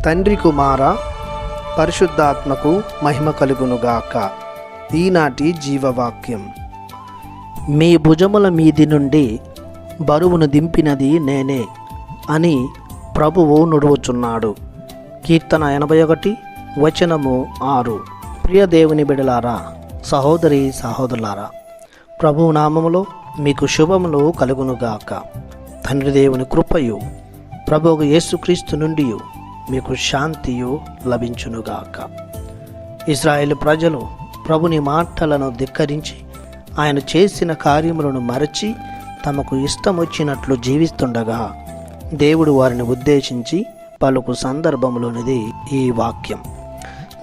తండ్రి కుమార పరిశుద్ధాత్మకు మహిమ కలుగునుగాక. ఈనాటి జీవవాక్యం. మీ భుజముల మీది నుండి బరువును దింపినది నేనే అని ప్రభువు నుడువుచున్నాడు. కీర్తన 81 వచనము 6. ప్రియ దేవుని బిడలారా, సహోదరి సహోదరులారా, ప్రభువు నామములో మీకు శుభములు కలుగునుగాక. తండ్రి దేవుని కృపయు ప్రభువు యేసుక్రీస్తు నుండి మీకు శాంతియు లభించునుగాక. ఇశ్రాయేలు ప్రజలు ప్రభుని మాటలను ధిక్కరించి ఆయన చేసిన కార్యములను మరచి తమకు ఇష్టం వచ్చినట్లు జీవిస్తుండగా దేవుడు వారిని ఉద్దేశించి పలుకు సందర్భములోనిది ఈ వాక్యం.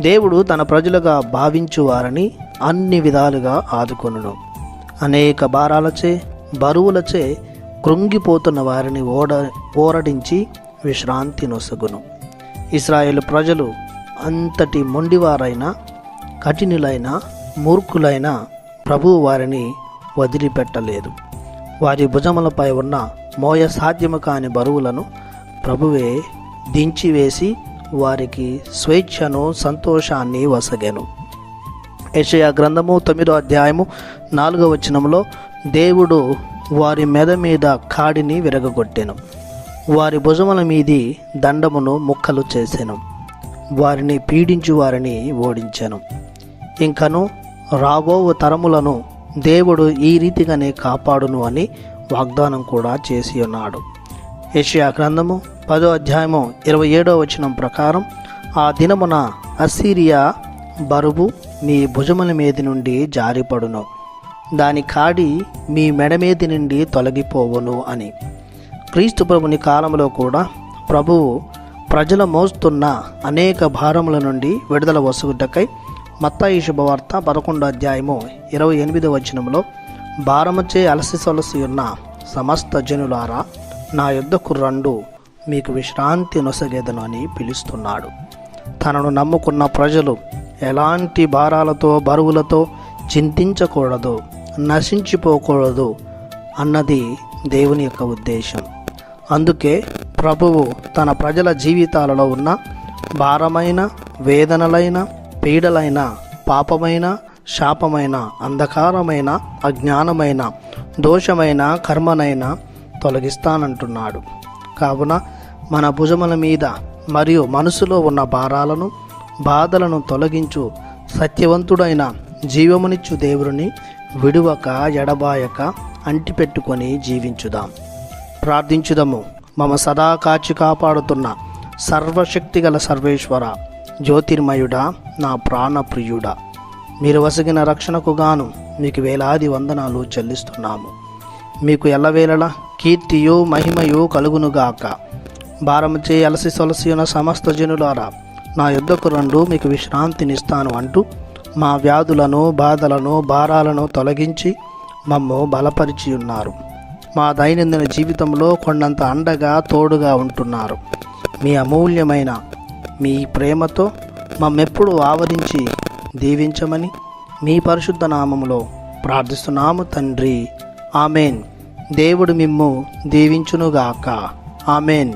దేవుడు తన ప్రజలుగా భావించు వారిని అన్ని విధాలుగా ఆదుకొనును. అనేక భారాలచే బరువులచే కృంగిపోతున్న వారిని ఓరడించి విశ్రాంతి నొసగును. ఇశ్రాయేలు ప్రజలు అంతటి మొండివారైన, కఠినులైన, మూర్ఖులైన ప్రభువు వారిని వదిలిపెట్టలేదు. వారి భుజములపై ఉన్న మోయ సాధ్యము కాని బరువులను ప్రభువే దించివేసి వారికి స్వేచ్ఛను, సంతోషాన్ని వసగెను. యెషయా గ్రంథము 9వ అధ్యాయము 4వ వచనంలో దేవుడు వారి మెడ మీద కాడిని విరగగొట్టెను, వారి భుజముల మీది దండమును ముక్కలు చేసెను, వారిని పీడించు వారిని ఓడించెను. ఇంకను రాబో తరములను దేవుడు ఈ రీతిగానే కాపాడును అని వాగ్దానం కూడా చేసి ఉన్నాడు. యెషయా గ్రంథము 10వ అధ్యాయము 27వ వచనం ప్రకారం, ఆ దినమున అస్సీరియా బరువు మీ భుజముల మీది నుండి జారిపడును, దాని కాడి మీ మెడ మీది నుండి తొలగిపోవును అని. క్రీస్తు ప్రభుని కాలంలో కూడా ప్రభువు ప్రజల మోస్తున్న అనేక భారముల నుండి విడుదల వసుగుటకై మత్తయి శుభవార్త 11వ అధ్యాయము 28వ వచనంలో, భారముచే అలసి సొలసి ఉన్న సమస్త జనులారా నా యొద్దకు రండు, మీకు విశ్రాంతి నొసగెదను అని పిలుస్తున్నాడు. తనను నమ్ముకున్న ప్రజలు ఎలాంటి భారాలతో, బరువులతో చింతించకూడదు, నశించిపోకూడదు అన్నది దేవుని యొక్క ఉద్దేశం. అందుకే ప్రభువు తన ప్రజల జీవితాలలో ఉన్న భారమైన, వేదనలైన, పీడలైన, పాపమైన, శాపమైన, అంధకారమైన, అజ్ఞానమైన, దోషమైన, కర్మనైన తొలగిస్తానంటున్నాడు. కావున మన భుజముల మీద మరియు మనసులో ఉన్న భారాలను, బాధలను తొలగించు సత్యవంతుడైన జీవమునిచ్చు దేవుని విడువక, ఎడబాయక అంటిపెట్టుకొని జీవించుదాం. ప్రార్థించుదము. మమ సదా కాచి కాపాడుతున్న సర్వశక్తిగల సర్వేశ్వర, జ్యోతిర్మయుడా, నా ప్రాణప్రియుడా, మీరు వసగిన రక్షణకు గాను మీకు వేలాది వందనాలు చెల్లిస్తున్నాము. మీకు ఎల్లవేళలా కీర్తియు మహిమయు కలుగునుగాక. భారముచే అలసి సొలసి ఉన్న సమస్త జనులారా నా యొద్దకు రండు, మీకు విశ్రాంతినిస్తాను అంటూ మా వ్యాధులను, బాధలను, భారాలను తొలగించి మమ్ము బలపరిచి ఉన్నారు. మా దైనందిన జీవితంలో కొండంత అండగా, తోడుగా ఉంటున్నారు. మీ అమూల్యమైన మీ ప్రేమతో మమ్మెప్పుడు ఆవరించి దీవించమని మీ పరిశుద్ధ నామములో ప్రార్థిస్తున్నాము తండ్రి. ఆమెన్. దేవుడు మిమ్ము దీవించునుగాక. ఆమెన్.